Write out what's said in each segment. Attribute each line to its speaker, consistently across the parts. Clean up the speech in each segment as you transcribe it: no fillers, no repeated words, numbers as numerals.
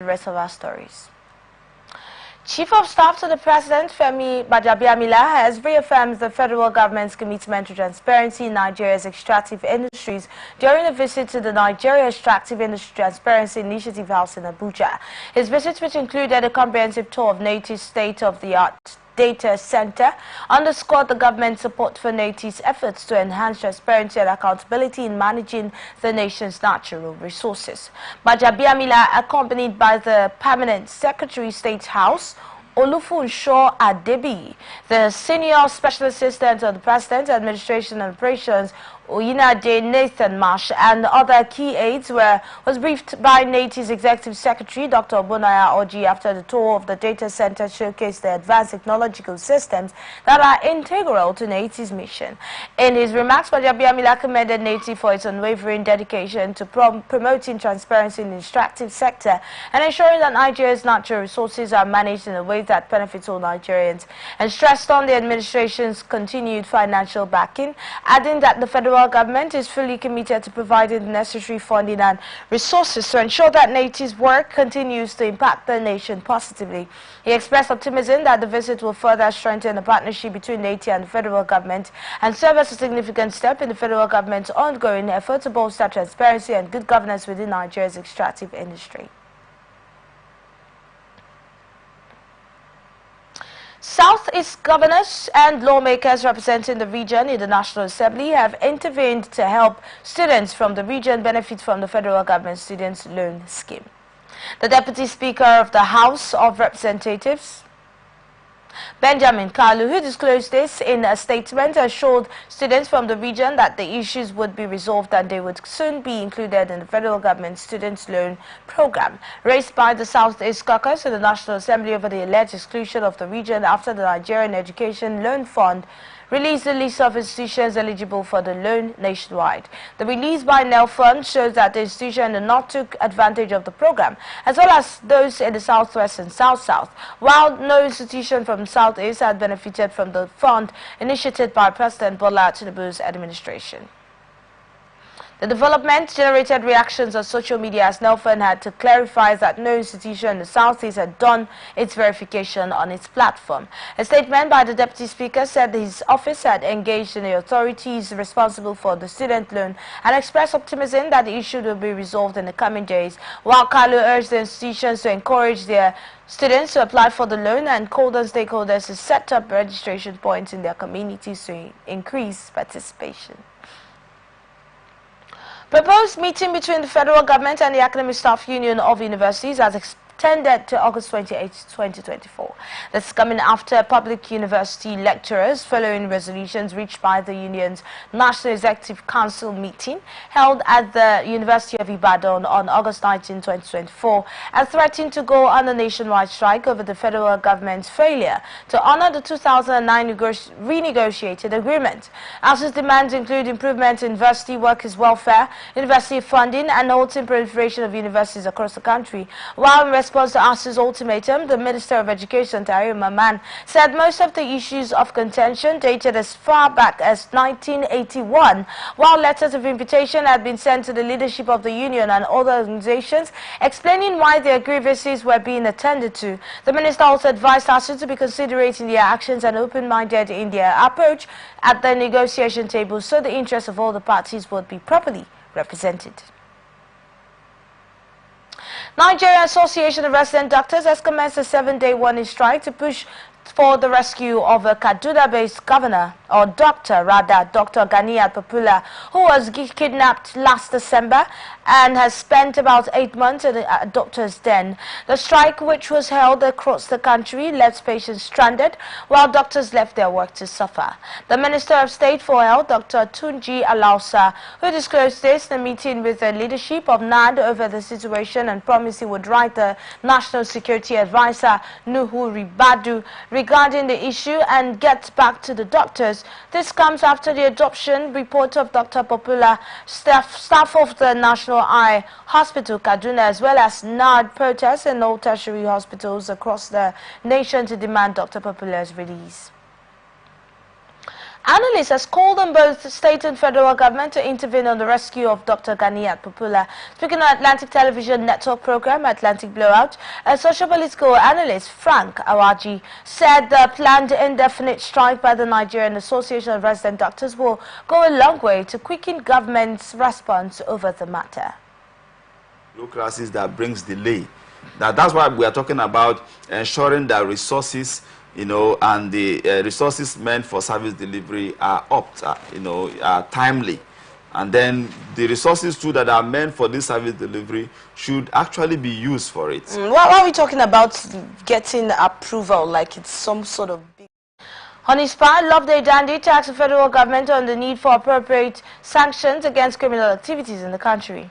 Speaker 1: the rest of our stories. Chief of Staff to the President, Femi Gbajabiamila, has reaffirmed the federal government's commitment to transparency in Nigeria's extractive industries during a visit to the Nigeria Extractive Industry Transparency Initiative House in Abuja. His visit, which included a comprehensive tour of NATI's state-of-the-art data center, underscored the government's support for NATI's efforts to enhance transparency and accountability in managing the nation's natural resources. Gbajabiamila, accompanied by the Permanent Secretary State House, Olufunsho Adebi, the Senior Special Assistant of the President, Administration and Operations, Oyinade Nathan Marsh, and other key aides, was briefed by NATI's Executive Secretary, Dr. Obunaya Oji, after the tour of the data center showcased the advanced technological systems that are integral to NATI's mission. In his remarks, Gbajabiamila commended NATI for its unwavering dedication to promoting transparency in the extractive sector and ensuring that Nigeria's natural resources are managed in a way that benefits all Nigerians, and stressed on the administration's continued financial backing, adding that the federal government is fully committed to providing the necessary funding and resources to ensure that NATI's work continues to impact the nation positively. He expressed optimism that the visit will further strengthen the partnership between NATI and the federal government and serve as a significant step in the federal government's ongoing effort to bolster transparency and good governance within Nigeria's extractive industry. Southeast governors and lawmakers representing the region in the National Assembly have intervened to help students from the region benefit from the federal government students' loan scheme. The Deputy Speaker of the House of Representatives, Benjamin Kalu, who disclosed this in a statement, assured students from the region that the issues would be resolved and they would soon be included in the federal government students' loan program raised by the Southeast Caucus in the National Assembly over the alleged exclusion of the region after the Nigerian Education Loan Fund released the list of institutions eligible for the loan nationwide. The release by NELFund shows that the institution did not took advantage of the program, as well as those in the Southwest and South-South, while no institution from the Southeast had benefited from the fund initiated by President Bola Tinubu's administration. The development generated reactions on social media as NELFund had to clarify that no institution in the Southeast had done its verification on its platform. A statement by the Deputy Speaker said his office had engaged in the authorities responsible for the student loan and expressed optimism that the issue will be resolved in the coming days, while Kalu urged the institutions to encourage their students to apply for the loan and called on stakeholders to set up registration points in their communities to increase participation. Proposed meeting between the federal government and the Academic Staff Union of Universities has extended to August 28, 2024. This is coming after public university lecturers, following resolutions reached by the union's National Executive Council meeting held at the University of Ibadan on August 19, 2024, and threatened to go on a nationwide strike over the federal government's failure to honor the 2009 renegotiated agreement. ASU's demands include improvement in university workers' welfare, university funding, and halting proliferation of universities across the country. While in response to ASU's ultimatum, the Minister of Education, Tahir Maman, said most of the issues of contention dated as far back as 1981, while letters of invitation had been sent to the leadership of the union and other organizations explaining why their grievances were being attended to. The minister also advised ASU to be considerate in their actions and open-minded in their approach at the negotiation table so the interests of all the parties would be properly represented. Nigeria Association of Resident Doctors has commenced a 7-day warning strike to push for the rescue of a Kaduna-based governor, or Dr. Ganiat Popula, who was kidnapped last December and has spent about 8 months in a doctor's den. The strike, which was held across the country, left patients stranded while doctors left their work to suffer. The Minister of State for Health, Dr. Tunji Alausa, who disclosed this in a meeting with the leadership of NAD over the situation and promised he would write the National Security Advisor, Nuhu Ribadu, regarding the issue and get back to the doctors. This comes after the adoption report of Dr. Popula, staff of the National Eye Hospital, Kaduna, as well as NAD protests in all tertiary hospitals across the nation to demand Dr. Popula's release. Analysts has called on both state and federal government to intervene on the rescue of Dr. Ganiat Popoola. Speaking on Atlantic Television Network program Atlantic Blowout, a socio-political analyst, Frank Awaji, said the planned indefinite strike by the Nigerian Association of Resident Doctors will go a long way to quicken government's response over the matter.
Speaker 2: Bureaucracies that brings delay. That's why we are talking about ensuring that resources, and the resources meant for service delivery are are timely. And then the resources too that are meant for this service delivery should actually be used for it.
Speaker 1: Why are we talking about getting approval like it's some sort of big... On his part, Loveday Dandy tasked the federal government on the need for appropriate sanctions against criminal activities in the country.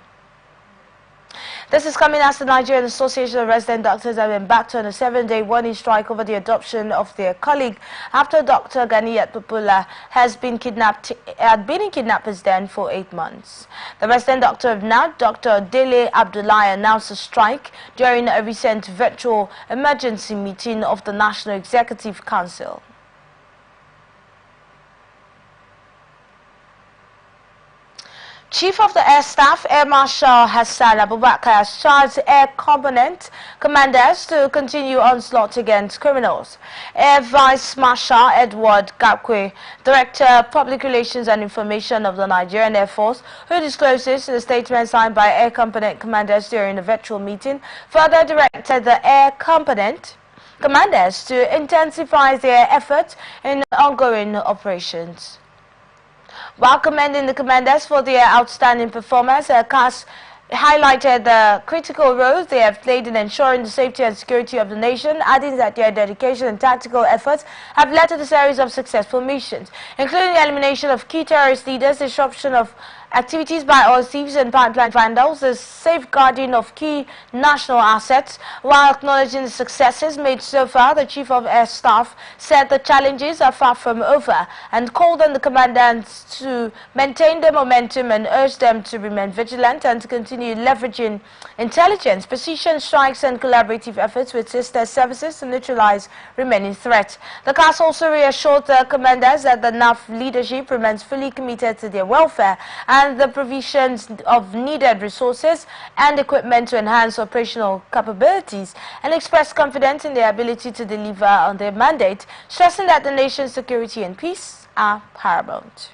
Speaker 1: This is coming as the Nigerian Association of Resident Doctors have embarked on a 7-day warning strike over the adoption of their colleague after Dr. Ganiat Popoola had been in kidnappers' den for 8 months. The resident doctor of NAD, Dr. Dele Abdullahi, announced a strike during a recent virtual emergency meeting of the National Executive Council. Chief of the Air Staff, Air Marshal Hassan Abubakar, has charged air component commanders to continue onslaught against criminals. Air Vice Marshal Edward Gakwe, Director Public Relations and Information of the Nigerian Air Force, who disclosed this in a statement signed by air component commanders during a virtual meeting, further directed the air component commanders to intensify their efforts in ongoing operations. While commending the commanders for their outstanding performance, CAS highlighted the critical role they have played in ensuring the safety and security of the nation, adding that their dedication and tactical efforts have led to a series of successful missions, including the elimination of key terrorist leaders, disruption of activities by oil thieves and pipeline vandals, the safeguarding of key national assets. While acknowledging the successes made so far, the Chief of Air Staff said the challenges are far from over and called on the commandants to maintain the momentum and urged them to remain vigilant and to continue leveraging intelligence, precision strikes and collaborative efforts with sister services to neutralize remaining threats. The CAS also reassured the commanders that the NAF leadership remains fully committed to their welfare and the provisions of needed resources and equipment to enhance operational capabilities, and expressed confidence in their ability to deliver on their mandate, stressing that the nation's security and peace are paramount.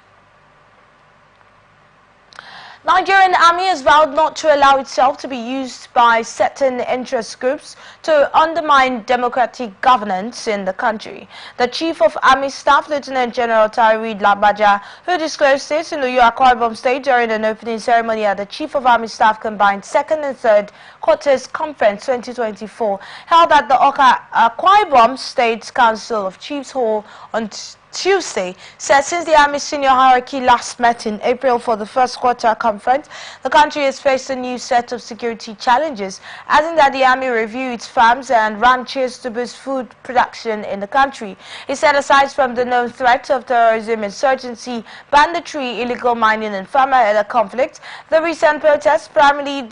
Speaker 1: Nigerian Army has vowed not to allow itself to be used by certain interest groups to undermine democratic governance in the country. The Chief of Army Staff, Lieutenant General Tariq Labaja, who disclosed this in the Akwa Ibom State during an opening ceremony at the Chief of Army Staff Combined 2nd and 3rd Quarters Conference 2024, held at the Akwa Ibom State Council of Chiefs Hall on Tuesday, said since the Army senior hierarchy last met in April for the first quarter conference, the country has faced a new set of security challenges, adding that the Army reviewed its farms and ranches to boost food production in the country. He said aside from the known threats of terrorism, insurgency, banditry, illegal mining and farmer conflict, the recent protests, primarily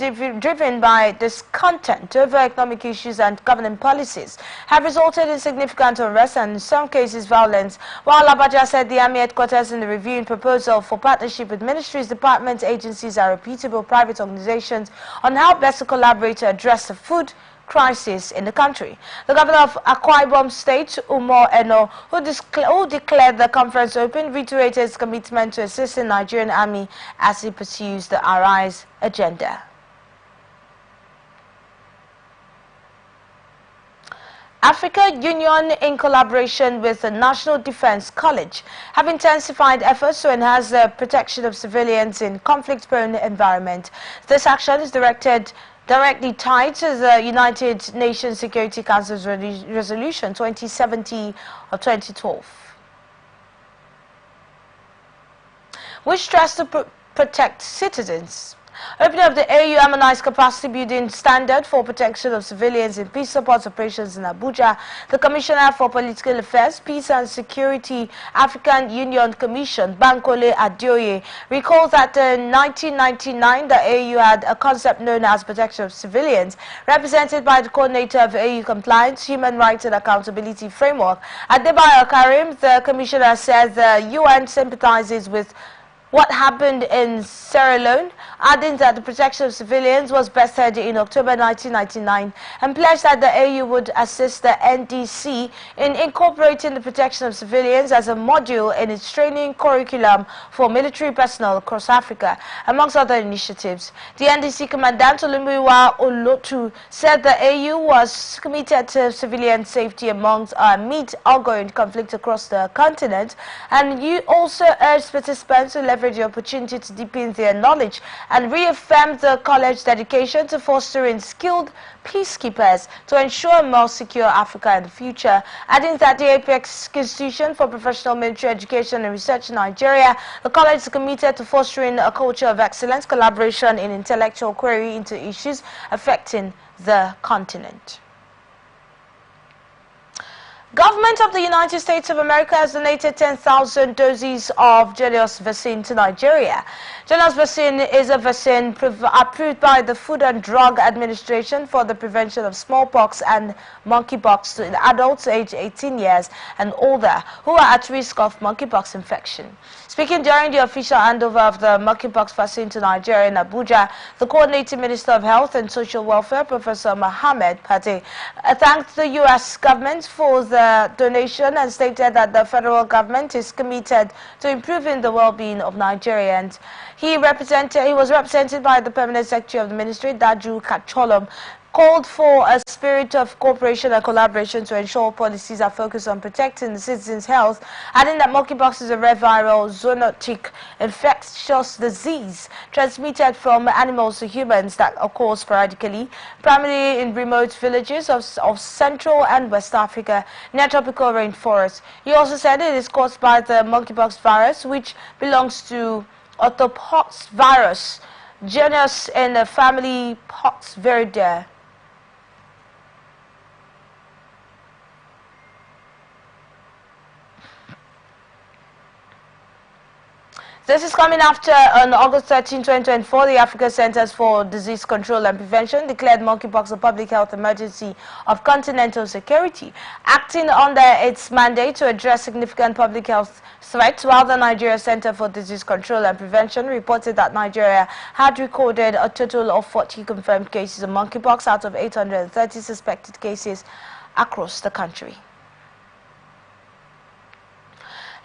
Speaker 1: driven by discontent over economic issues and government policies, have resulted in significant unrest and in some cases violence. While Labaja said the Army headquarters in the reviewing proposal for partnership with ministries, departments, agencies and reputable private organizations on how best to collaborate to address the food crisis in the country. The governor of Akwa Ibom State, Umar Eno, who declared the conference open, reiterated his commitment to assist the Nigerian Army as it pursues the Arise agenda. Africa Union, in collaboration with the National Defense College, have intensified efforts to enhance the protection of civilians in conflict-prone environment. This action is directly tied to the United Nations Security Council's Resolution 2070 of 2012, which stressed to protect citizens Opening of the AU harmonized capacity building standard for protection of civilians in peace support operations in Abuja. The Commissioner for Political Affairs, Peace and Security, African Union Commission, Bankole Adeoye, recalls that in 1999 the AU had a concept known as protection of civilians, represented by the coordinator of AU Compliance, Human Rights and Accountability Framework. Adebayo Karim, the Commissioner, says the UN sympathizes with what happened in Sierra Leone, adding that the protection of civilians was vested in October 1999 and pledged that the AU would assist the NDC in incorporating the protection of civilians as a module in its training curriculum for military personnel across Africa, amongst other initiatives. The NDC Commandant Olumuyiwa Olotu said the AU was committed to civilian safety amid ongoing conflict across the continent, and you also urged participants to leverage the opportunity to deepen their knowledge and reaffirm the college's dedication to fostering skilled peacekeepers to ensure a more secure Africa in the future, adding that the Apex Institution for Professional Military Education and Research in Nigeria, the college is committed to fostering a culture of excellence, collaboration in intellectual query into issues affecting the continent. Government of the United States of America has donated 10,000 doses of Jynneos vaccine to Nigeria. Jynneos vaccine is a vaccine approved by the Food and Drug Administration for the prevention of smallpox and monkeypox to adults aged 18 years and older who are at risk of monkeypox infection. Speaking during the official handover of the monkeypox vaccine to Nigeria in Abuja, the Coordinating Minister of Health and Social Welfare, Professor Mohammed Pate, thanked the U.S. government for the donation and stated that the federal government is committed to improving the well-being of Nigerians. He was represented by the Permanent Secretary of the Ministry, Daju Kacholom, called for a spirit of cooperation and collaboration to ensure policies are focused on protecting the citizens' health, adding that monkeypox is a rare viral zoonotic infectious disease transmitted from animals to humans that occurs sporadically, primarily in remote villages of Central and West Africa near tropical rainforests. He also said it is caused by the monkeypox virus, which belongs to orthopox virus, genus in the family Poxviridae. This is coming after, on August 13, 2024, the Africa Centers for Disease Control and Prevention declared monkeypox a public health emergency of continental security, acting under its mandate to address significant public health threats, while the Nigeria Center for Disease Control and Prevention reported that Nigeria had recorded a total of 40 confirmed cases of monkeypox out of 830 suspected cases across the country.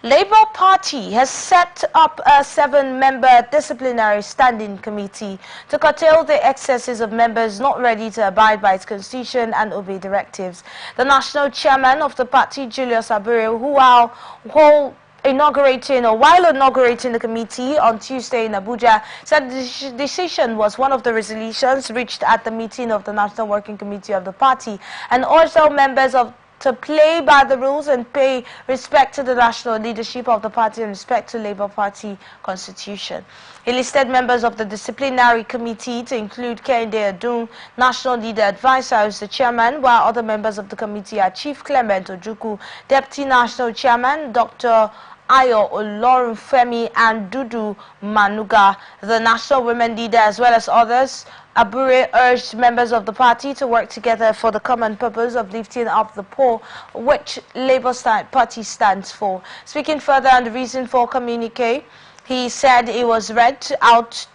Speaker 1: Labour Party has set up a 7-member disciplinary standing committee to curtail the excesses of members not ready to abide by its constitution and obey directives. The national chairman of the party, Julius Abure, while inaugurating the committee on Tuesday in Abuja, said the decision was one of the resolutions reached at the meeting of the National Working Committee of the party, and urged all members to play by the rules and pay respect to the national leadership of the party and respect to Labour Party constitution. He listed members of the disciplinary committee to include Kehinde Adun, national leader advisor, who is the chairman, while other members of the committee are Chief Clement Ojukwu, deputy national chairman Dr. Ayo Olorunfemi and Dudu Manuga, the national women leader, as well as others. Abure urged members of the party to work together for the common purpose of lifting up the poor, which Labour Party stands for. Speaking further on the reason for communique, he said it was read out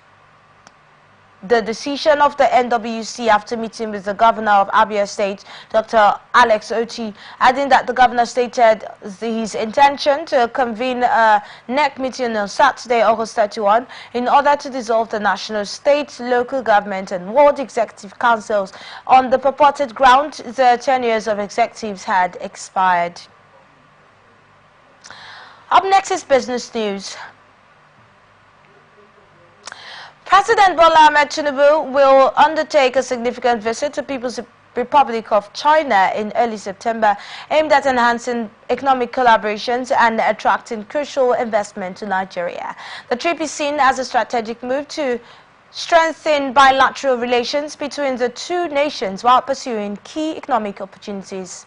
Speaker 1: the decision of the NWC after meeting with the governor of Abia State, Dr. Alex Oti, adding that the governor stated his intention to convene a NEC meeting on Saturday, August 31, in order to dissolve the national, state, local government and ward executive councils on the purported ground the tenures of executives had expired. Up next is business news. President Bola Ahmed Tinubu will undertake a significant visit to People's Republic of China in early September, aimed at enhancing economic collaborations and attracting crucial investment to Nigeria. The trip is seen as a strategic move to strengthen bilateral relations between the two nations while pursuing key economic opportunities.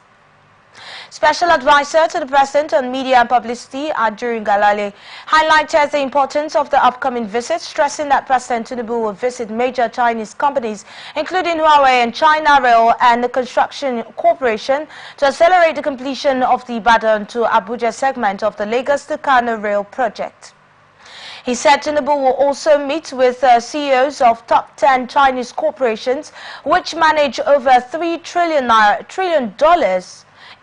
Speaker 1: Special Advisor to the President on Media and Publicity, Adjuri Ngalale, highlighted the importance of the upcoming visit, stressing that President Tinubu will visit major Chinese companies, including Huawei and China Rail and the Construction Corporation, to accelerate the completion of the Ibadan to Abuja segment of the Lagos to Kano Rail project. He said Tinubu will also meet with CEOs of top 10 Chinese corporations, which manage over $3 trillion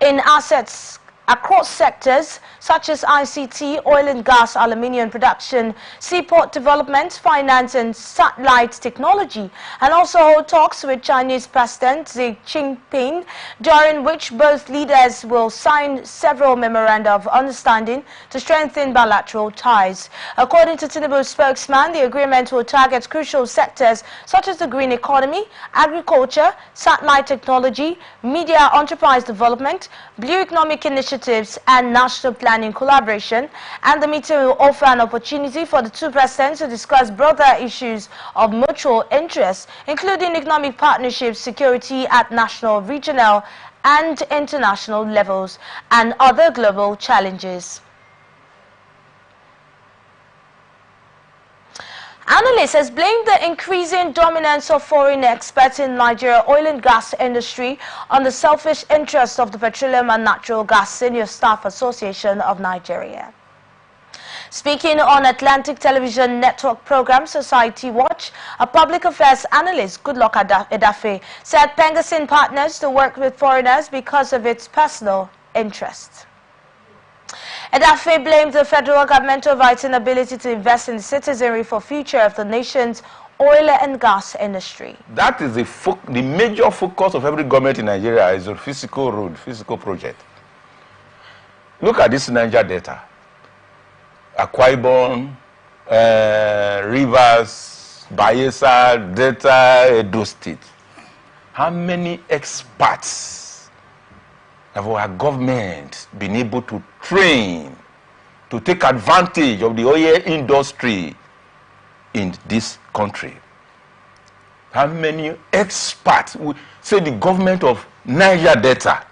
Speaker 1: in assets across sectors such as ICT, oil and gas, aluminium production, seaport development, finance and satellite technology, and also hold talks with Chinese President Xi Jinping, during which both leaders will sign several memoranda of understanding to strengthen bilateral ties. According to Tinubu's spokesman, the agreement will target crucial sectors such as the green economy, agriculture, satellite technology, media enterprise development, blue economic initiatives, and national planning collaboration, and the meeting will offer an opportunity for the two presidents to discuss broader issues of mutual interest, including economic partnerships, security at national, regional, and international levels, and other global challenges. Analysts has blamed the increasing dominance of foreign experts in Nigeria oil and gas industry on the selfish interests of the Petroleum and Natural Gas Senior Staff Association of Nigeria. Speaking on Atlantic Television Network program Society Watch, a public affairs analyst, Goodluck Edafe, said Pengasin partners to work with foreigners because of its personal interests. Edafe blamed the federal government over its inability to invest in the citizenry for future of the nation's oil and gas industry.
Speaker 3: That is the major focus of every government in Nigeria is a physical road, physical project. Look at this Niger Delta, Akwa Ibom, Rivers, Bayelsa, Delta, Edo State. How many experts have our government been able to train to take advantage of the oil industry in this country? How many experts? We say the government of Niger Delta,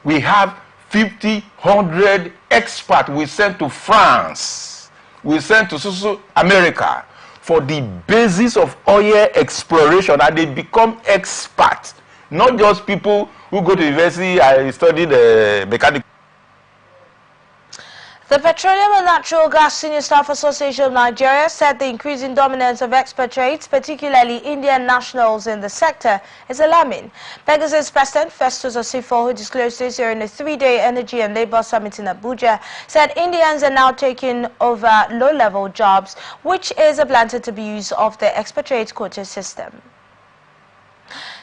Speaker 3: we have 50, 100 experts we sent to France, we sent to America for the basis of oil exploration, and they become experts, not just people who go to university. I studied mechanical.
Speaker 1: The Petroleum and Natural Gas Senior Staff Association of Nigeria said the increasing dominance of expatriates, particularly Indian nationals in the sector, is alarming. Pegasus President Festus Osifo, who disclosed this during a 3-day energy and labor summit in Abuja, said Indians are now taking over low-level jobs, which is a blatant abuse of the expatriate quota system.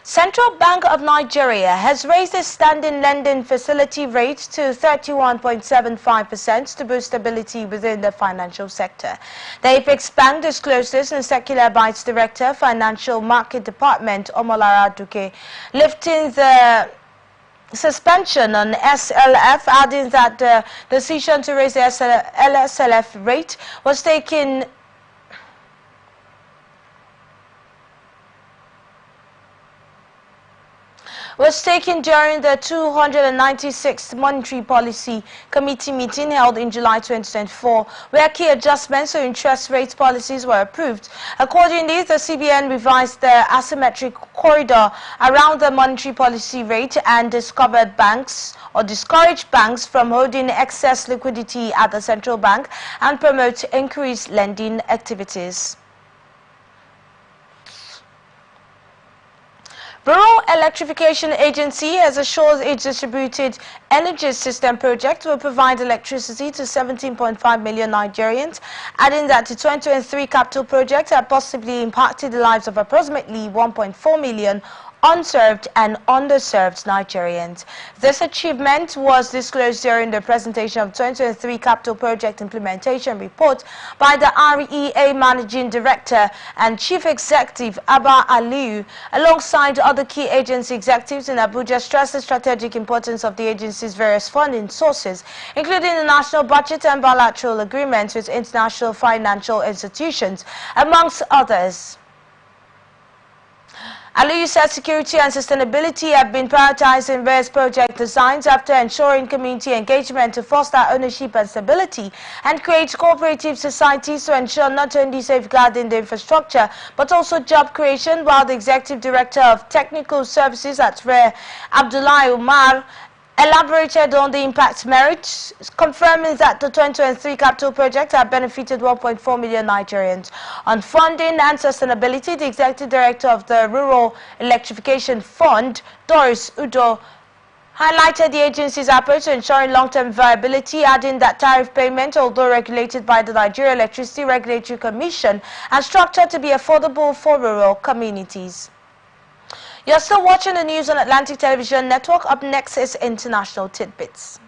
Speaker 1: Central Bank of Nigeria has raised its standing lending facility rate to 31.75% to boost stability within the financial sector. The Apex Bank disclosed this in circular by its Director, Financial Market Department, Omolara Duke, lifting the suspension on SLF, adding that the decision to raise the SLF rate was taken during the 296th Monetary Policy Committee meeting held in July 2024, where key adjustments to interest rate policies were approved. Accordingly, the CBN revised the asymmetric corridor around the monetary policy rate and discouraged banks from holding excess liquidity at the central bank and promote increased lending activities. Rural Electrification Agency has assured its distributed energy system project will provide electricity to 17.5 million Nigerians, adding that the 2023 capital project had possibly impacted the lives of approximately 1.4 million unserved and underserved Nigerians. This achievement was disclosed during the presentation of 2023 Capital Project Implementation Report by the REA Managing Director and Chief Executive Abba Aliyu, alongside other key agency executives in Abuja, stressed the strategic importance of the agency's various funding sources, including the national budget and bilateral agreements with international financial institutions, amongst others. Aliyu said security and sustainability have been prioritized in various project designs after ensuring community engagement to foster ownership and stability and create cooperative societies to ensure not only safeguarding the infrastructure but also job creation, while the Executive Director of Technical Services at RARE, Abdullahi Umar, elaborated on the impact merits, confirming that the 2023 capital project have benefited 1.4 million Nigerians. On funding and sustainability, the Executive Director of the Rural Electrification Fund, Doris Udo, highlighted the agency's approach to ensuring long-term viability, adding that tariff payment, although regulated by the Nigeria Electricity Regulatory Commission, are structured to be affordable for rural communities. You're still watching the news on Atlantic Television Network. Up next is International Tidbits.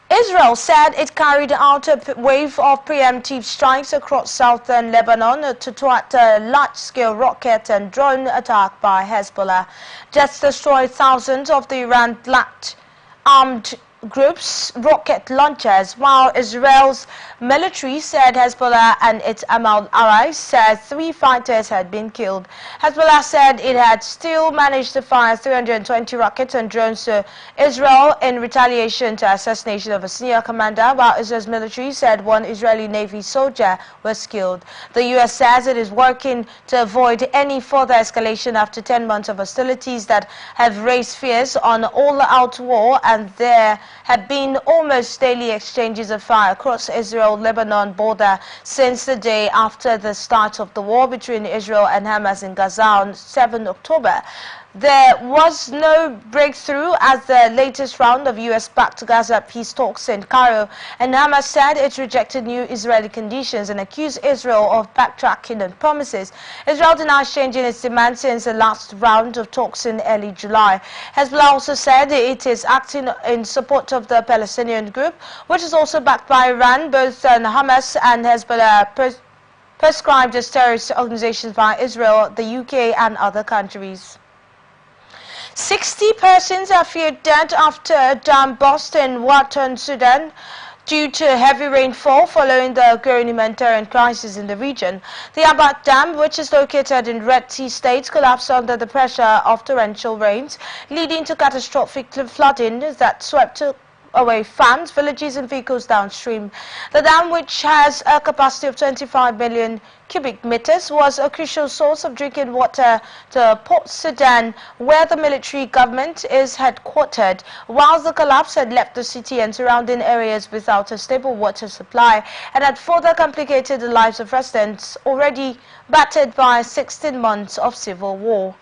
Speaker 1: Israel said it carried out a wave of preemptive strikes across southern Lebanon to thwart a large-scale rocket and drone attack by Hezbollah. Jets destroyed thousands of the Iran-backed armed groups' rocket launchers, while Israel's military said Hezbollah and its allies said 3 fighters had been killed. Hezbollah said it had still managed to fire 320 rockets and drones to Israel in retaliation to assassination of a senior commander, while Israel's military said 1 Israeli Navy soldier was killed. The U.S. says it is working to avoid any further escalation after 10 months of hostilities that have raised fears on all-out war, and there had been almost daily exchanges of fire across Israel-Lebanon border since the day after the start of the war between Israel and Hamas in Gaza on 7 October. There was no breakthrough as the latest round of U.S.-backed Gaza peace talks in Cairo, and Hamas said it rejected new Israeli conditions and accused Israel of backtracking on promises. Israel denies changing its demands since the last round of talks in early July. Hezbollah also said it is acting in support of the Palestinian group, which is also backed by Iran. Both Hamas and Hezbollah prescribed as terrorist organizations by Israel, the UK and other countries. 60 persons are feared dead after a dam burst in Watan, Sudan, due to heavy rainfall following the growing humanitarian crisis in the region. The Abat Dam, which is located in Red Sea State, collapsed under the pressure of torrential rains, leading to catastrophic flooding that swept away farms, villages and vehicles downstream. The dam, which has a capacity of 25 million cubic meters, was a crucial source of drinking water to Port Sudan, where the military government is headquartered, whilst the collapse had left the city and surrounding areas without a stable water supply and had further complicated the lives of residents already battered by 16 months of civil war.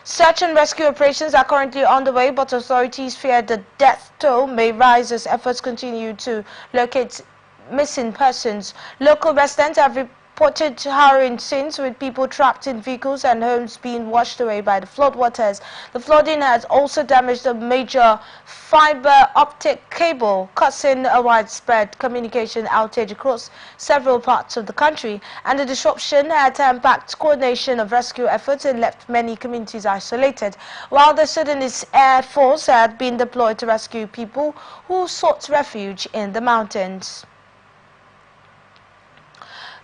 Speaker 1: Search and rescue operations are currently underway, but authorities fear the death toll may rise as efforts continue to locate missing persons. Local residents have reported harrowing scenes with people trapped in vehicles and homes being washed away by the floodwaters. The flooding has also damaged a major fiber optic cable, causing a widespread communication outage across several parts of the country, and the disruption had impacted coordination of rescue efforts and left many communities isolated, while the Sudanese Air Force had been deployed to rescue people who sought refuge in the mountains.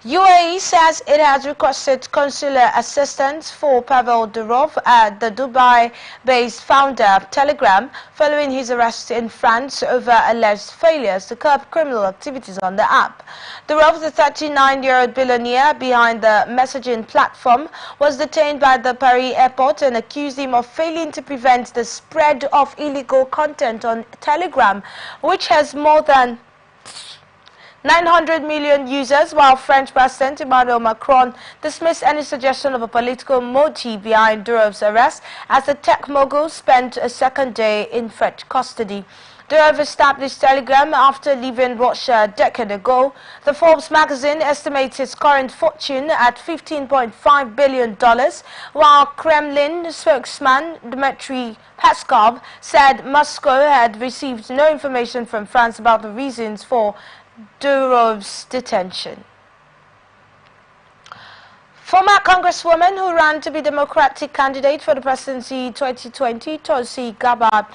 Speaker 1: UAE says it has requested consular assistance for Pavel Durov, the Dubai-based founder of Telegram, following his arrest in France over alleged failures to curb criminal activities on the app. Durov, the 39-year-old billionaire behind the messaging platform, was detained by the Paris airport and accused him of failing to prevent the spread of illegal content on Telegram, which has more than 900 million users, while French President Emmanuel Macron dismissed any suggestion of a political motive behind Durov's arrest as the tech mogul spent a second day in French custody. Durov established Telegram after leaving Russia a decade ago. The Forbes magazine estimates his current fortune at $15.5 billion, while Kremlin spokesman Dmitry Peskov said Moscow had received no information from France about the reasons for Durov's detention. Former Congresswoman who ran to be Democratic candidate for the presidency 2020, Tulsi Gabbard,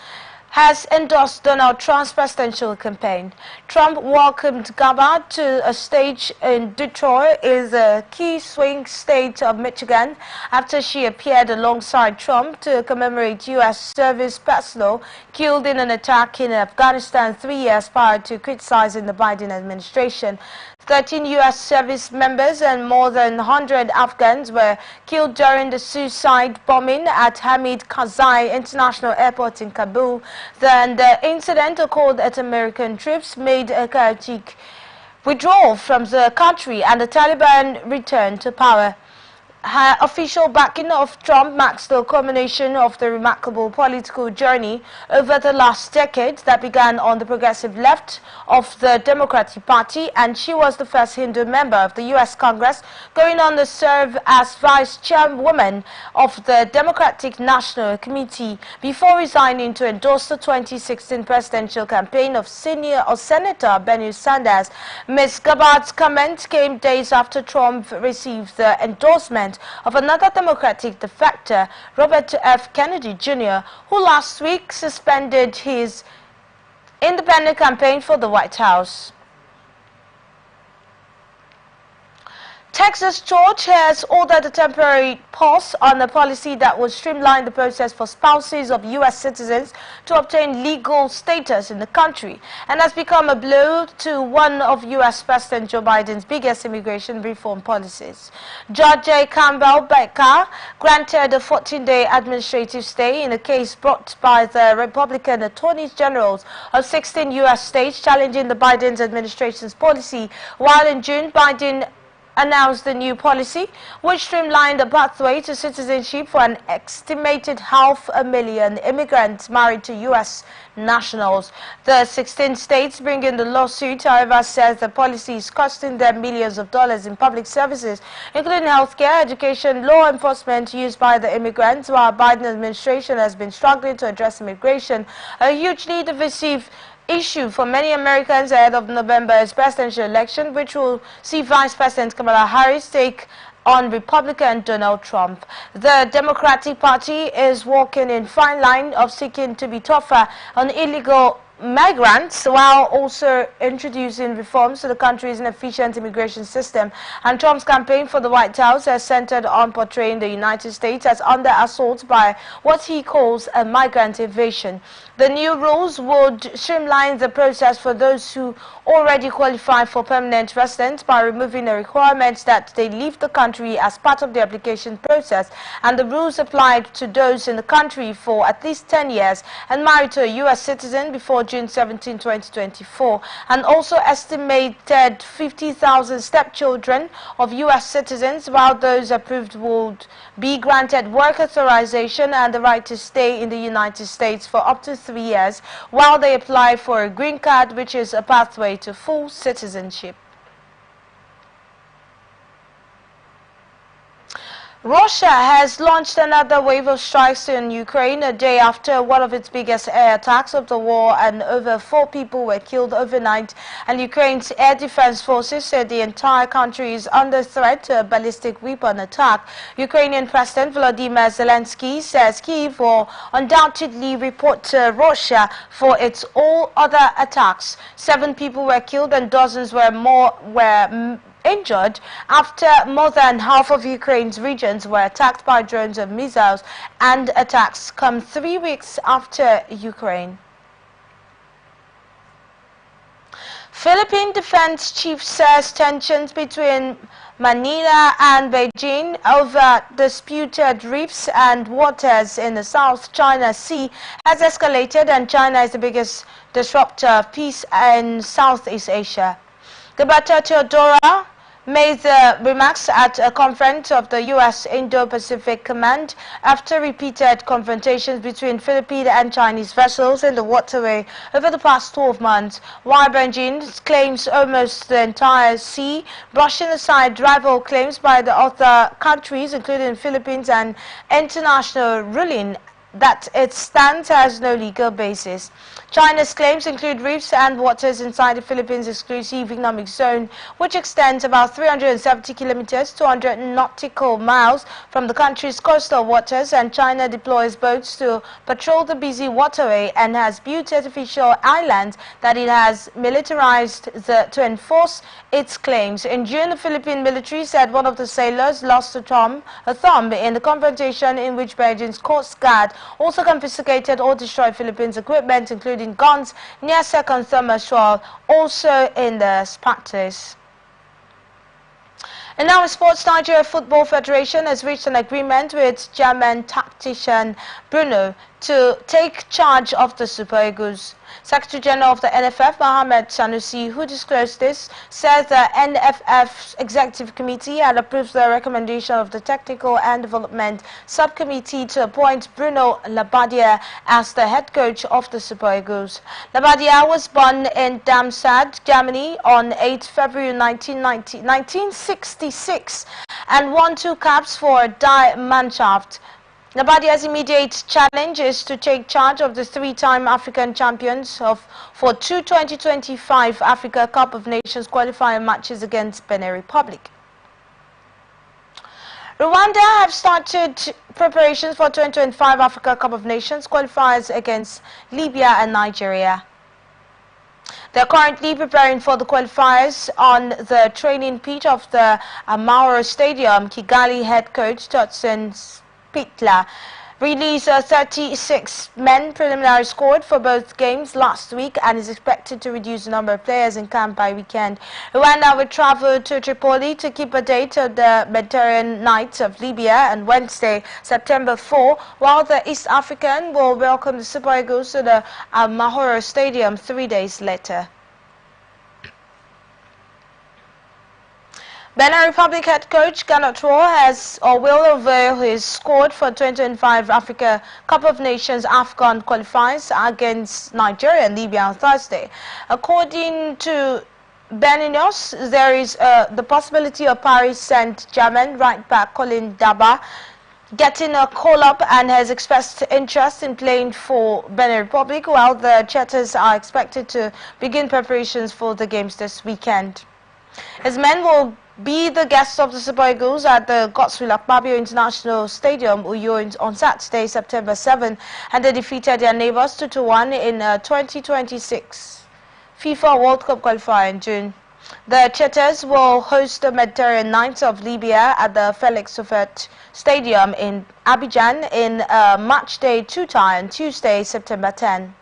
Speaker 1: has endorsed Donald Trump's presidential campaign. Trump welcomed Gabbard to a stage in Detroit, is a key swing state of Michigan, after she appeared alongside Trump to commemorate U.S. service personnel killed in an attack in Afghanistan 3 years prior to criticizing the Biden administration. 13 U.S. service members and more than 100 Afghans were killed during the suicide bombing at Hamid Karzai International Airport in Kabul. The incident occurred as American troops made a chaotic withdrawal from the country and the Taliban returned to power. Her official backing of Trump marks the culmination of the remarkable political journey over the last decade that began on the progressive left of the Democratic Party, and she was the first Hindu member of the U.S. Congress, going on to serve as vice chairwoman of the Democratic National Committee before resigning to endorse the 2016 presidential campaign of Senator Bernie Sanders. Ms. Gabbard's comment came days after Trump received the endorsement of another Democratic defector, Robert F. Kennedy Jr., who last week suspended his independent campaign for the White House. Texas judge has ordered a temporary pause on a policy that would streamline the process for spouses of U.S. citizens to obtain legal status in the country, and has become a blow to one of U.S. President Joe Biden's biggest immigration reform policies. Judge J. Campbell Baker granted a 14-day administrative stay in a case brought by the Republican attorneys generals of 16 U.S. states challenging the Biden administration's policy, while in June Biden announced the new policy, which streamlined the pathway to citizenship for an estimated 500,000 immigrants married to U.S. nationals. The 16 states bringing the lawsuit, however, says the policy is costing them millions of dollars in public services, including healthcare, education, law enforcement used by the immigrants, while Biden administration has been struggling to address immigration, a hugely divisive issue for many Americans ahead of November's presidential election, which will see Vice President Kamala Harris take on Republican Donald Trump. The Democratic Party is walking in fine line of seeking to be tougher on illegal migrants while also introducing reforms to the country's inefficient immigration system. And Trump's campaign for the White House has centered on portraying the United States as under assault by what he calls a migrant invasion. The new rules would streamline the process for those who already qualify for permanent residence by removing the requirement that they leave the country as part of the application process, and the rules applied to those in the country for at least 10 years and married to a U.S. citizen before June 17, 2024, and also estimated 50,000 stepchildren of U.S. citizens, while those approved would be granted work authorization and the right to stay in the United States for up to 3 years while they apply for a green card, which is a pathway to full citizenship. Russia has launched another wave of strikes in Ukraine a day after one of its biggest air attacks of the war, and over 4 people were killed overnight. And Ukraine's air defense forces said the entire country is under threat to a ballistic weapon attack. Ukrainian President Volodymyr Zelensky says Kyiv will undoubtedly report to Russia for its all other attacks. 7 people were killed and dozens were injured after more than half of Ukraine's regions were attacked by drones and missiles, and attacks come 3 weeks after Ukraine. Philippine defense chief says tensions between Manila and Beijing over disputed reefs and waters in the South China Sea has escalated, and China is the biggest disruptor of peace in Southeast Asia. Gabata Teodora made the remarks at a conference of the U.S. Indo-Pacific Command after repeated confrontations between Philippine and Chinese vessels in the waterway over the past 12 months, while Beijing claims almost the entire sea, brushing aside rival claims by the other countries, including Philippines and international ruling that its stance has no legal basis. China's claims include reefs and waters inside the Philippines' exclusive economic zone, which extends about 370 kilometers, 200 nautical miles from the country's coastal waters, and China deploys boats to patrol the busy waterway and has built artificial islands that it has militarized to enforce its claims. In June, the Philippine military said one of the sailors lost a thumb in the confrontation in which Beijing's Coast Guard also confiscated or destroyed Philippines equipment, including guns, near second thermosol, also in the practice. And now in sports, Nigeria Football Federation has reached an agreement with German tactician Bruno to take charge of the Super Eagles. Secretary General of the NFF, Mohamed Sanusi, who disclosed this, said the NFF Executive Committee had approved the recommendation of the Technical and Development Subcommittee to appoint Bruno Labbadia as the head coach of the Super Eagles. Labbadia was born in Darmstadt, Germany on 8 February 1966 and won 2 caps for Die Mannschaft. Labbadia's immediate challenge is to take charge of the 3-time African champions for 2 2025 Africa Cup of Nations qualifying matches against Benin Republic. Rwanda have started preparations for 2025 Africa Cup of Nations qualifiers against Libya and Nigeria. They are currently preparing for the qualifiers on the training pitch of the Amahoro Stadium. Kigali head coach Tutsin Pitla released a 36-men preliminary squad for both games last week and is expected to reduce the number of players in camp by weekend. Rwanda will travel to Tripoli to keep a date of the Mediterranean Nights of Libya on Wednesday, September 4, while the East African will welcome the Super Eagles to the Amahoro Stadium 3 days later. Benin Republic head coach Gannot Rohr will unveil his squad for 2025 Africa Cup of Nations AFCON qualifiers against Nigeria and Libya on Thursday. According to Beninos, there is the possibility of Paris Saint-Germain right back Colin Daba getting a call-up and has expressed interest in playing for Benin Republic, while the Cheetahs are expected to begin preparations for the games this weekend. His men will be the guests of the Super Eagles at the Godswill Akpabio International Stadium, Uyo, on Saturday, September 7, and they defeated their neighbors 2-1 in 2026 FIFA World Cup qualifier in June. The Cheetahs will host the Mediterranean Nights of Libya at the Felix Houphouët Stadium in Abidjan in match day 2 tie on Tuesday, September 10.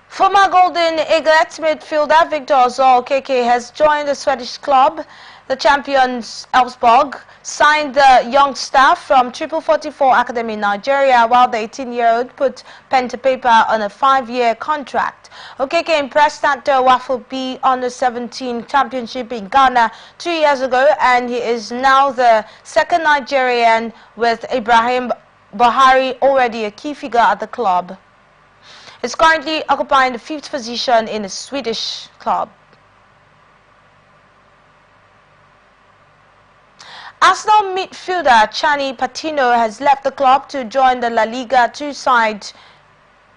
Speaker 1: Former Golden Eaglet midfielder Victor Ozor-Okeke has joined the Swedish club. The champions Elfsborg signed the young staff from 44 Academy in Nigeria, while the 18-year-old put pen to paper on a 5-year contract. Okeke impressed at the Waffle B Under-17 Championship in Ghana 2 years ago, and he is now the second Nigerian, with Ibrahim Buhari already a key figure at the club. Is currently occupying the 5th position in the Swedish club. Arsenal midfielder Chani Patino has left the club to join the La Liga 2 side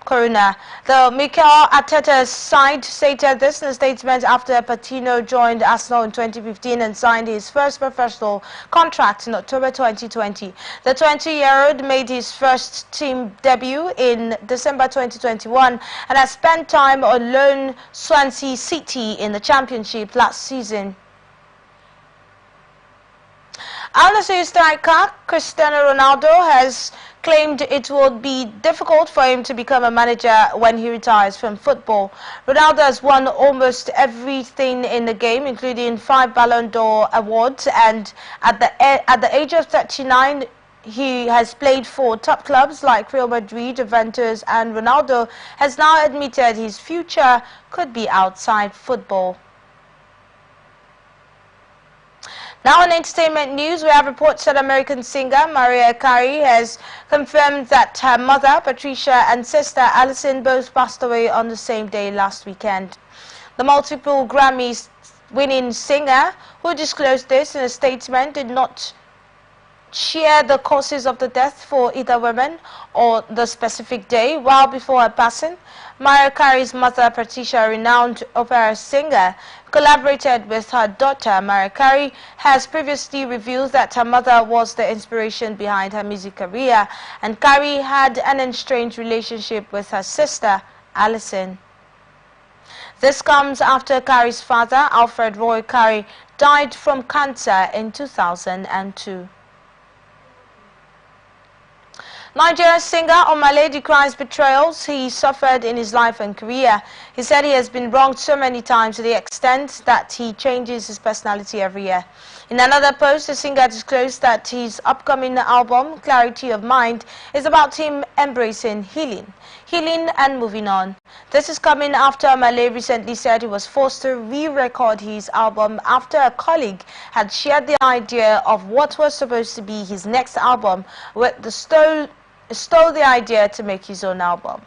Speaker 1: Corona. The Mikel Arteta's side stated this in a statement after Patino joined Arsenal in 2015 and signed his first professional contract in October 2020. The 20-year-old made his first team debut in December 2021 and has spent time on loan Swansea City in the Championship last season. Al Nassr striker Cristiano Ronaldo has claimed it would be difficult for him to become a manager when he retires from football. Ronaldo has won almost everything in the game, including 5 Ballon d'Or awards, and at the age of 39, he has played for top clubs like Real Madrid, Juventus, and Ronaldo has now admitted his future could be outside football. Now in entertainment news, we have reports that American singer Mariah Carey has confirmed that her mother, Patricia, and sister Allison both passed away on the same day last weekend. The multiple Grammy-winning singer, who disclosed this in a statement, did not share the causes of the death for either women or the specific day. While before her passing, Mariah Carey's mother, Patricia, a renowned opera singer, collaborated with her daughter. Mariah Carey has previously revealed that her mother was the inspiration behind her music career, and Carey had an estranged relationship with her sister, Alison. This comes after Carey's father, Alfred Roy Carey, died from cancer in 2002. Nigerian singer Omale decries betrayals he suffered in his life and career. He said he has been wronged so many times to the extent that he changes his personality every year. In another post, the singer disclosed that his upcoming album, Clarity of Mind, is about him embracing healing and moving on. This is coming after Omale recently said he was forced to re-record his album after a colleague had shared the idea of what was supposed to be his next album with the stole the idea to make his own album.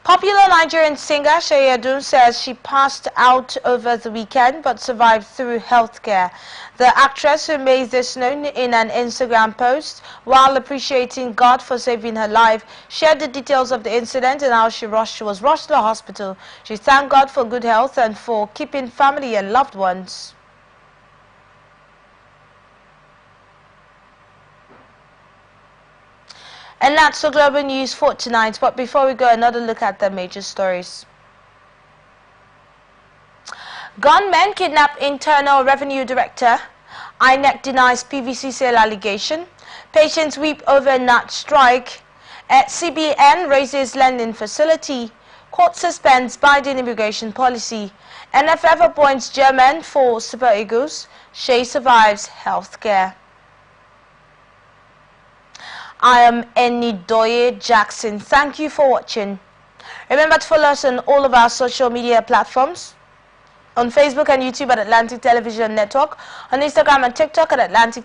Speaker 1: Popular Nigerian singer Seyi Edun says she passed out over the weekend but survived through healthcare. The actress, who made this known in an Instagram post while appreciating God for saving her life, shared the details of the incident and how she was rushed to the hospital. She thanked God for good health and for keeping family and loved ones. And that's the global news for tonight. But before we go, another look at the major stories. Gunmen kidnap Internal Revenue Director. INEC denies PVC sale allegation. Patients weep over NAT strike. CBN raises lending facility. Court suspends Biden immigration policy. NFF appoints German for Super Eagles. Shea survives healthcare. I am Enidoye Jackson. Thank you for watching. Remember to follow us on all of our social media platforms. On Facebook and YouTube at Atlantic Television Network. On Instagram and TikTok at Atlantic TV.